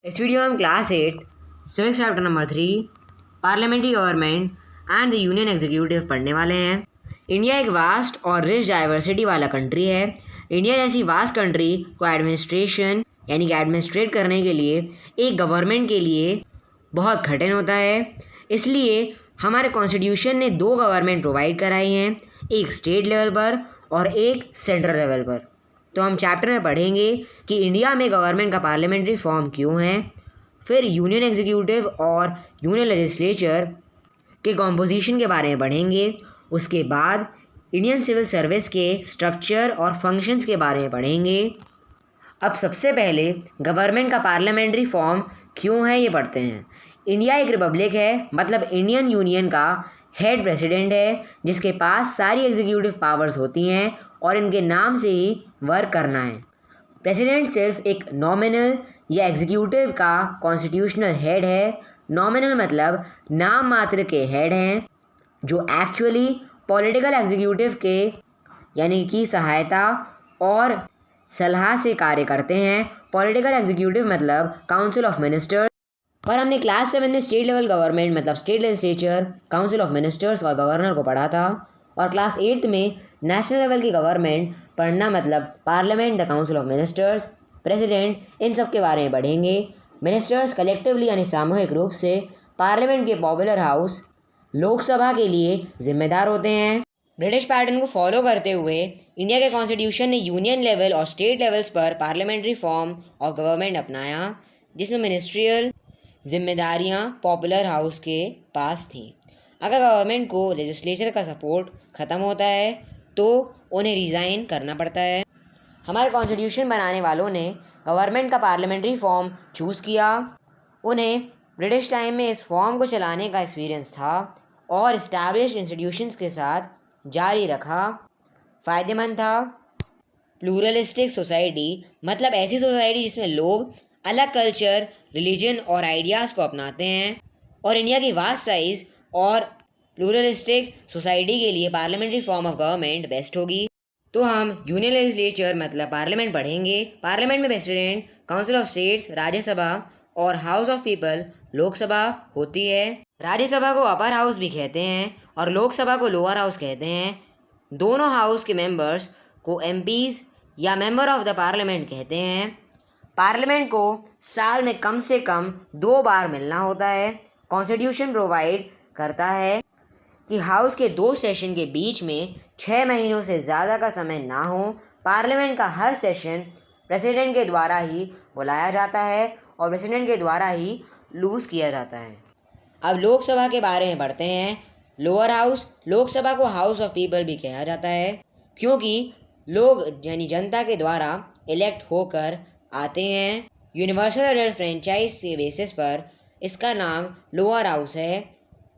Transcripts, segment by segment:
इस वीडियो में हम class 8 civics chapter number 3 parliamentary government and the union executive पढ़ने वाले हैं। इंडिया एक वास्ट और रिच डाइवर्सिटी वाला कंट्री है। इंडिया जैसी वास्ट कंट्री को एडमिनिस्ट्रेशन यानी कि एडमिनिस्ट्रेट करने के लिए एक गवर्नमेंट के लिए बहुत कठिन होता है। इसलिए हमारे कॉन्स्टिट्यूशन ने दो गवर्नमेंट प्रोवाइड कराई हैं, एक स्टेट लेवल पर और एक सेंट्रल लेवल पर। तो हम चैप्टर में पढ़ेंगे कि इंडिया में गवर्नमेंट का पार्लियामेंट्री फॉर्म क्यों है, फिर यूनियन एग्जीक्यूटिव और यूनियन लेजिस्लेचर के कॉम्पोजिशन के बारे में पढ़ेंगे। उसके बाद इंडियन सिविल सर्विस के स्ट्रक्चर और फंक्शंस के बारे में पढ़ेंगे। अब सबसे पहले गवर्नमेंट का पार्लियामेंट्री फॉर्म क्यों है ये पढ़ते हैं। इंडिया एक रिपब्लिक है, मतलब इंडियन यूनियन का हेड प्रेसिडेंट है जिसके पास सारी एग्जीक्यूटिव पावर्स होती हैं और इनके नाम से ही वर्क करना है। प्रेसिडेंट सिर्फ एक नॉमिनल या एग्जीक्यूटिव का कॉन्स्टिट्यूशनल हेड है। नॉमिनल मतलब नाम मात्र के हेड हैं जो एक्चुअली पॉलिटिकल एग्जीक्यूटिव के यानी कि सहायता और सलाह से कार्य करते हैं। पॉलिटिकल एग्जीक्यूटिव मतलब काउंसिल ऑफ मिनिस्टर्स। पर हमने क्लास 7 में स्टेट लेवल गवर्नमेंट मतलब state legislature, council of ministers और गवर्नर को पढ़ा था, और क्लास 8 में नेशनल लेवल की गवर्नमेंट पढ़ना मतलब parliament, the council of ministers, president, इन सब के बारे में पढ़ेंगे। मिनिस्टर्स कलेक्टिवली यानी सामूहिक रूप से पार्लियामेंट के पॉपुलर हाउस लोकसभा के लिए जिम्मेदार होते हैं। ब्रिटिश पैटर्न को फॉलो करते हुए इंडिया के कॉन्स्टिट्यूशन ने यूनियन लेवल और स्टेट लेवल्स पर पार्लियामेंट्री फॉर्म ऑफ गवर्नमेंट अपनाया, जिसमें मिनिस्ट्रियल जिम्मेदारियां पॉपुलर हाउस के पास थीं। अगर गवर्नमेंट को लेजिस्लेचर का सपोर्ट ख़त्म होता है तो उन्हें रिज़ाइन करना पड़ता है। हमारे कॉन्स्टिट्यूशन बनाने वालों ने गवर्नमेंट का पार्लियामेंट्री फॉर्म चूज़ किया। उन्हें ब्रिटिश टाइम में इस फॉर्म को चलाने का एक्सपीरियंस था और इस्टेब्लिश्ड इंस्टीट्यूशंस के साथ जारी रखा। फ़ायदेमंद था। प्लूरलिस्टिक सोसाइटी मतलब ऐसी सोसाइटी जिसमें लोग अलग कल्चर, रिलीजन और आइडियाज़ को अपनाते हैं, और इंडिया की वास्ट साइज़ और प्लूरलिस्टिक सोसाइटी के लिए parliamentary form of government best होगी। तो हम यूनियन लेजिस्लेचर मतलब पार्लियामेंट पढ़ेंगे। पार्लियामेंट में president, council of states Rajya Sabha और हाउस ऑफ पीपल लोकसभा होती है। राज्यसभा को अपर हाउस भी कहते हैं और लोकसभा को लोअर हाउस कहते हैं। दोनों हाउस के मेंबर्स को एमपीज़ या मेंबर ऑफ द पार्लियामेंट कहते हैं। पार्लियामेंट को साल में कम से कम 2 बार मिलना होता है। कॉन्स्टिट्यूशन प्रोवाइड करता है कि हाउस के 2 सेशन के बीच में 6 महीनों से ज़्यादा का समय ना हो। पार्लियामेंट का हर सेशन प्रेसिडेंट के द्वारा ही बुलाया जाता है और प्रेसिडेंट के द्वारा ही लूज़ किया जाता है। अब लोकसभा के बारे में पढ़ते हैं। लोअर हाउस, लोकसभा को हाउस ऑफ पीपल भी कहा जाता है क्योंकि लोग यानी जनता के द्वारा इलेक्ट होकर आते हैं। यूनिवर्सल एडल्ट फ्रेंचाइज के बेसिस पर इसका नाम लोअर हाउस है,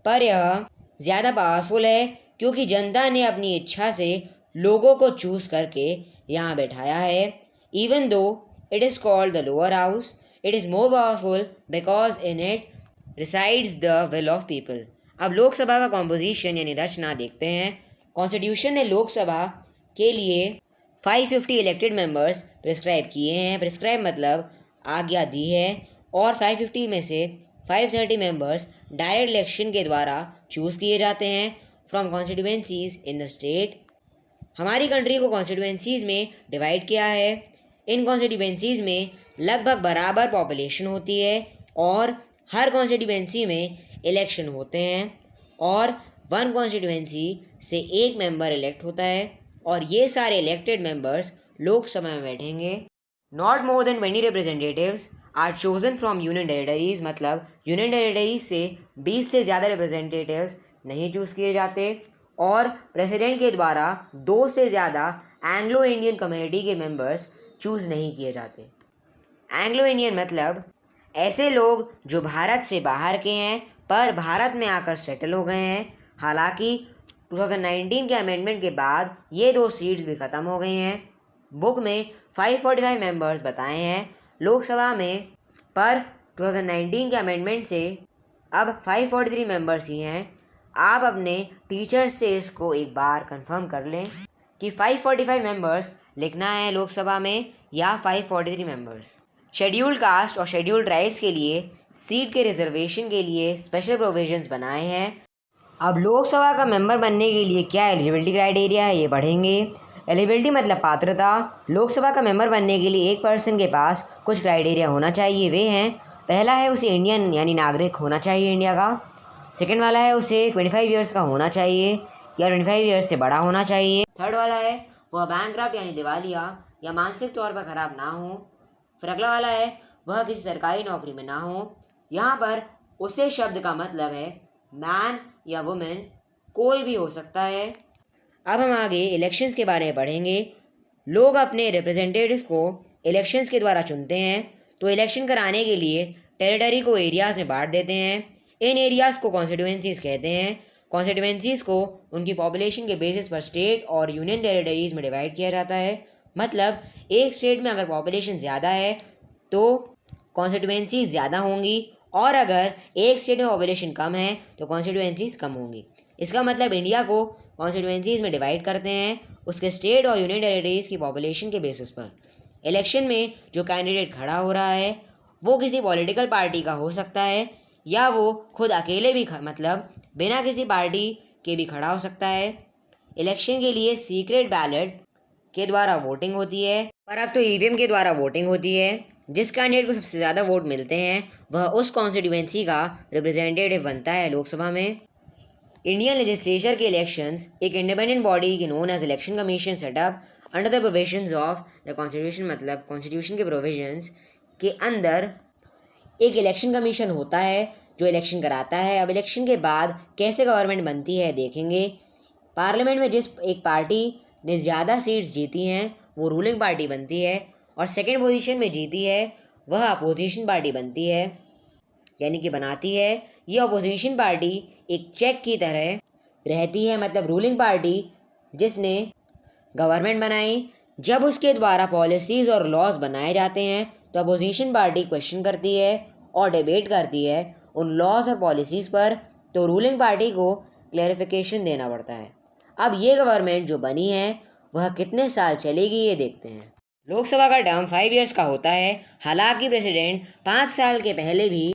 पर यह ज़्यादा पावरफुल है क्योंकि जनता ने अपनी इच्छा से लोगों को चूज़ करके यहाँ बैठाया है। Even though it is called the lower house, it is more powerful because in it resides the will of people. अब लोकसभा का कॉम्पोजिशन यानी रचना देखते हैं। कॉन्स्टिट्यूशन ने लोकसभा के लिए 550 इलेक्टेड मेंबर्स प्रिस्क्राइब किए हैं। प्रिस्क्राइब मतलब आज्ञा दी है, और 550 में से 530 मेंबर्स डायरेक्ट इलेक्शन के द्वारा चूज़ किए जाते हैं from constituencies in the state. हमारी कंट्री को कॉन्स्टिट्यूएंसीज में डिवाइड किया है। इन कॉन्स्टिट्यूएंसीज में लगभग बराबर पॉपुलेशन होती है और हर कॉन्स्टिट्यूएंसी में इलेक्शन होते हैं और 1 कॉन्स्टिट्यूएंसी से 1 मेंबर इलेक्ट होता है और ये सारे इलेक्टेड मेंबर्स लोकसभा में बैठेंगे। Not more than 20 representatives are chosen from union territories, मतलब यूनियन टेरिटरीज से 20 से ज़्यादा रिप्रेजेंटेटिव्स नहीं चूज़ किए जाते, और प्रेसिडेंट के द्वारा 2 से ज़्यादा एंग्लो इंडियन कम्युनिटी के मेंबर्स चूज़ नहीं किए जाते। एंग्लो इंडियन मतलब ऐसे लोग जो भारत से बाहर के हैं पर भारत में आकर सेटल हो गए हैं। हालांकि 2019 के अमेंडमेंट के बाद ये 2 सीट्स भी ख़त्म हो गई हैं। बुक में 545 मेंबर्स बताए हैं लोकसभा में, पर 2019 के अमेंडमेंट से अब 543 मेंबर्स ही हैं। आप अपने टीचर्स से इसको एक बार कंफर्म कर लें कि 545 मेंबर्स लिखना है लोकसभा में या 543 मेंबर्स। शेड्यूल्ड कास्ट और शेड्यूल्ड ट्राइब्स के लिए सीट के रिजर्वेशन के लिए स्पेशल प्रोविजंस बनाए हैं। अब लोकसभा का मेंबर बनने के लिए क्या एलिजिबिलिटी क्राइटेरिया है ये पढ़ेंगे। एलिजिबिलिटी मतलब पात्रता। लोकसभा का मेंबर बनने के लिए एक पर्सन के पास कुछ क्राइटेरिया होना चाहिए। वे हैं, पहला है उसे इंडियन यानी नागरिक होना चाहिए इंडिया का। सेकंड वाला है उसे 25 ईयर्स का होना चाहिए या 25 ईयर्स से बड़ा होना चाहिए। थर्ड वाला है वह बैंकक्रप्ट यानी दिवालिया या मानसिक तौर पर खराब ना हो। फिर अगला वाला है वह किसी सरकारी नौकरी में ना हो। यहाँ पर उसे शब्द का मतलब है मैन या वुमेन, कोई भी हो सकता है। अब हम आगे इलेक्शंस के बारे में पढ़ेंगे। लोग अपने रिप्रेजेंटेटिव को इलेक्शंस के द्वारा चुनते हैं। तो इलेक्शन कराने के लिए टेरिटरी को एरियाज़ में बांट देते हैं। इन एरियाज़ को कॉन्स्टिट्यूएंसीज़ कहते हैं। कॉन्स्टिट्यूएंसीज़ को उनकी पॉपुलेशन के बेसिस पर स्टेट और यूनियन टेरिटरीज़ में डिवाइड किया जाता है। मतलब एक स्टेट में अगर पॉपुलेशन ज़्यादा है तो कॉन्स्टिट्यूएंसीज़ ज़्यादा होंगी, और अगर एक स्टेट में पॉपुलेशन कम है तो कॉन्स्टिट्यूएंसीज़ कम होंगी। इसका मतलब इंडिया को कॉन्स्टिट्यूएंसीज़ में डिवाइड करते हैं उसके स्टेट और यूनियन टेरिटरीज़ की पॉपुलेशन के बेसिस पर। इलेक्शन में जो कैंडिडेट खड़ा हो रहा है वो किसी पॉलिटिकल पार्टी का हो सकता है या वो खुद अकेले भी मतलब बिना किसी पार्टी के भी खड़ा हो सकता है। इलेक्शन के लिए सीक्रेट बैलेट के द्वारा वोटिंग होती है, पर अब तो ईवीएम के द्वारा वोटिंग होती है। जिस कैंडिडेट को सबसे ज़्यादा वोट मिलते हैं वह उस कॉन्स्टिट्यूएंसी का रिप्रेजेंटेटिव बनता है लोकसभा में। इंडियन लेजिस्लेचर के इलेक्शंस एक इंडिपेंडेंट बॉडी की known as election commission setup under the provisions of the constitution, मतलब कॉन्स्टिट्यूशन के प्रोविजंस के अंदर एक इलेक्शन कमीशन होता है जो इलेक्शन कराता है। अब इलेक्शन के बाद कैसे गवर्नमेंट बनती है देखेंगे। पार्लियामेंट में जिस एक पार्टी ने ज़्यादा सीट्स जीती हैं वो रूलिंग पार्टी बनती है, और सेकंड पोजीशन में जीती है वह अपोजिशन पार्टी बनती है, यानी कि बनाती है। ये अपोजिशन पार्टी एक चेक की तरह रहती है, मतलब रूलिंग पार्टी जिसने गवर्नमेंट बनाई, जब उसके द्वारा पॉलिसीज़ और लॉज बनाए जाते हैं तो अपोजिशन पार्टी क्वेश्चन करती है और डिबेट करती है उन लॉज और पॉलिसीज़ पर, तो रूलिंग पार्टी को क्लैरिफिकेशन देना पड़ता है। अब ये गवर्नमेंट जो बनी है वह कितने साल चलेगी ये देखते हैं। लोकसभा का टर्म 5 ईयर्स का होता है। हालांकि प्रेसिडेंट 5 साल के पहले भी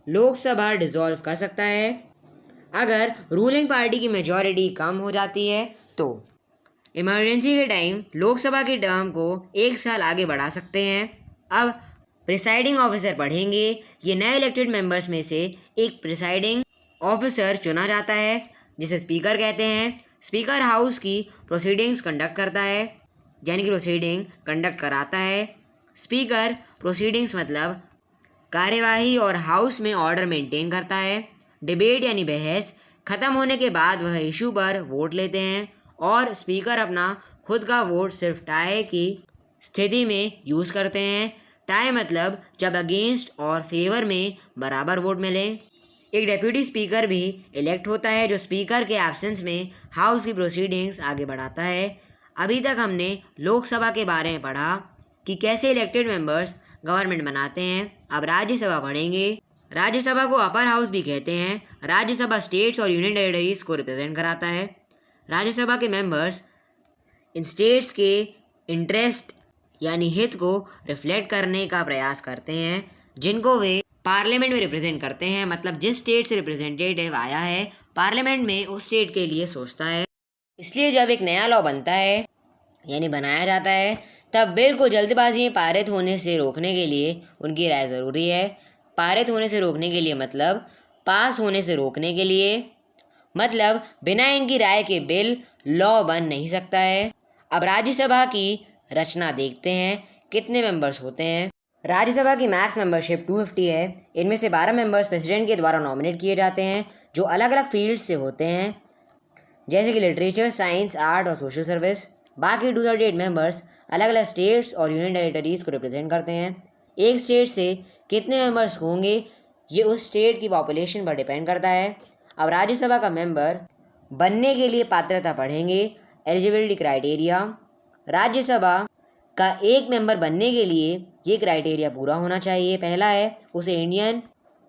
लोकसभा डिसॉल्व कर सकता है अगर रूलिंग पार्टी की मेजॉरिटी कम हो जाती है। तो इमरजेंसी के टाइम लोकसभा की टर्म को 1 साल आगे बढ़ा सकते हैं। अब प्रिसाइडिंग ऑफिसर पढ़ेंगे। ये नए इलेक्टेड मेंबर्स में से एक प्रिसाइडिंग ऑफिसर चुना जाता है जिसे स्पीकर कहते हैं। स्पीकर हाउस की प्रोसीडिंग्स कंडक्ट करता है, यानी कि प्रोसीडिंग कंडक्ट कराता है। स्पीकर प्रोसीडिंग्स मतलब कार्यवाही और हाउस में ऑर्डर मेंटेन करता है। डिबेट यानी बहस ख़त्म होने के बाद वह इशू पर वोट लेते हैं, और स्पीकर अपना खुद का वोट सिर्फ टाई की स्थिति में यूज़ करते हैं। टाई मतलब जब अगेंस्ट और फेवर में बराबर वोट मिले। एक डेप्यूटी स्पीकर भी इलेक्ट होता है जो स्पीकर के एब्सेंस में हाउस की प्रोसीडिंग्स आगे बढ़ाता है। अभी तक हमने लोकसभा के बारे में पढ़ा कि कैसे इलेक्टेड मेंबर्स गवर्नमेंट बनाते हैं। अब राज्यसभा पढ़ेंगे। राज्यसभा को अपर हाउस भी कहते हैं। राज्यसभा स्टेट्स और यूनियन टेरिटरीज को रिप्रेजेंट कराता है। राज्यसभा के मेंबर्स इन स्टेट्स के इंटरेस्ट यानी हित को रिफ्लेक्ट करने का प्रयास करते हैं जिनको वे पार्लियामेंट में रिप्रेजेंट करते हैं। मतलब जिस स्टेट से रिप्रेजेंटेटिव आया है पार्लियामेंट में उस स्टेट के लिए सोचता है। इसलिए जब एक नया लॉ बनता है यानी बनाया जाता है तब बिल को जल्दबाजी में पारित होने से रोकने के लिए उनकी राय ज़रूरी है। पारित होने से रोकने के लिए मतलब पास होने से रोकने के लिए, मतलब बिना इनकी राय के बिल लॉ बन नहीं सकता है। अब राज्यसभा की रचना देखते हैं, कितने मेंबर्स होते हैं। राज्यसभा की मैक्स मेंबरशिप 250 है। इनमें से 12 मेंबर्स प्रेसिडेंट के द्वारा नॉमिनेट किए जाते हैं जो अलग अलग फील्ड से होते हैं, जैसे कि लिटरेचर, साइंस, आर्ट और सोशल सर्विस। बाकी 238 मेंबर्स अलग अलग स्टेट्स और यूनियन टेरिटरीज़ को रिप्रेजेंट करते हैं। एक स्टेट से कितने मेंबर्स होंगे ये उस स्टेट की पॉपुलेशन पर डिपेंड करता है। अब राज्यसभा का मेंबर बनने के लिए पात्रता पढ़ेंगे। Eligibility criteria. राज्यसभा का एक मेंबर बनने के लिए ये क्राइटेरिया पूरा होना चाहिए। पहला है उसे इंडियन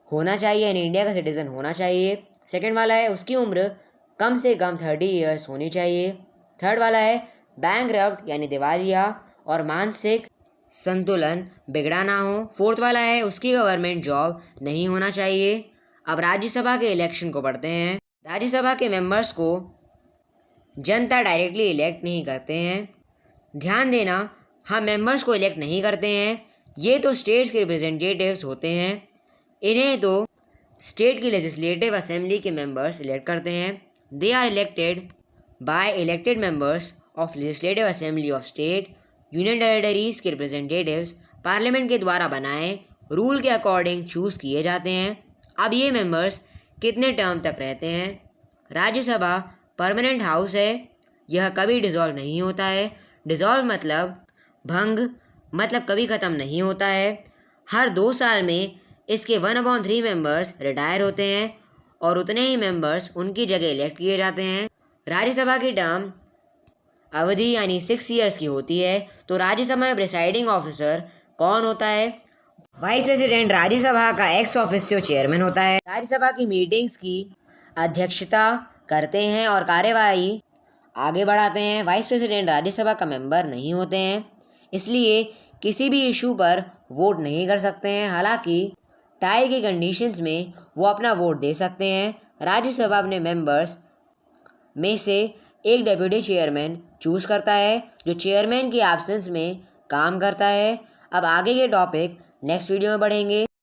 होना चाहिए यानी इंडिया का सिटीज़न होना चाहिए। सेकंड वाला है उसकी उम्र कम से कम 30 ईयर्स होनी चाहिए। थर्ड वाला है बैंकक्रप्ट यानी दिवालिया और मानसिक संतुलन बिगड़ा ना हो। फोर्थ वाला है उसकी गवर्नमेंट जॉब नहीं होना चाहिए। अब राज्यसभा के इलेक्शन को पढ़ते हैं। राज्यसभा के मेंबर्स को जनता डायरेक्टली इलेक्ट नहीं करते हैं। ध्यान देना, हम मेंबर्स को इलेक्ट नहीं करते हैं, ये तो स्टेट्स के रिप्रेजेंटेटिव्स होते हैं। इन्हें तो स्टेट की लेजिस्लेटिव असेंबली के मेंबर्स इलेक्ट करते हैं। They are elected by elected members of legislative assembly of state. Union territories के रिप्रेजेंटेटिव्स पार्लियामेंट के द्वारा बनाए रूल के अकॉर्डिंग चूज़ किए जाते हैं। अब ये मेंबर्स कितने टर्म तक रहते हैं? राज्यसभा परमानेंट हाउस है, यह कभी डिज़ोल्व नहीं होता है। डिज़ोल्व मतलब भंग, मतलब कभी ख़त्म नहीं होता है। हर 2 साल में इसके 1/3 मेंबर्स रिटायर होते हैं और उतने ही मेंबर्स उनकी जगह इलेक्ट किए जाते हैं। राज्यसभा की टर्म अवधि यानी 6 ईयर्स की होती है। तो राज्यसभा में प्रिसाइडिंग ऑफिसर कौन होता है? वाइस प्रेसिडेंट राज्यसभा का एक्स ऑफिशियो चेयरमैन होता है। राज्यसभा की मीटिंग्स की अध्यक्षता करते हैं और कार्यवाही आगे बढ़ाते हैं। वाइस प्रेसिडेंट राज्यसभा का मेंबर नहीं होते हैं, इसलिए किसी भी इशू पर वोट नहीं कर सकते हैं। हालांकि टाई की कंडीशंस में वो अपना वोट दे सकते हैं। राज्यसभा अपने मेंबर्स में से एक डेप्यूटी चेयरमैन चूज़ करता है, जो चेयरमैन की एब्सेंस में काम करता है। अब आगे के टॉपिक नेक्स्ट वीडियो में बढ़ेंगे।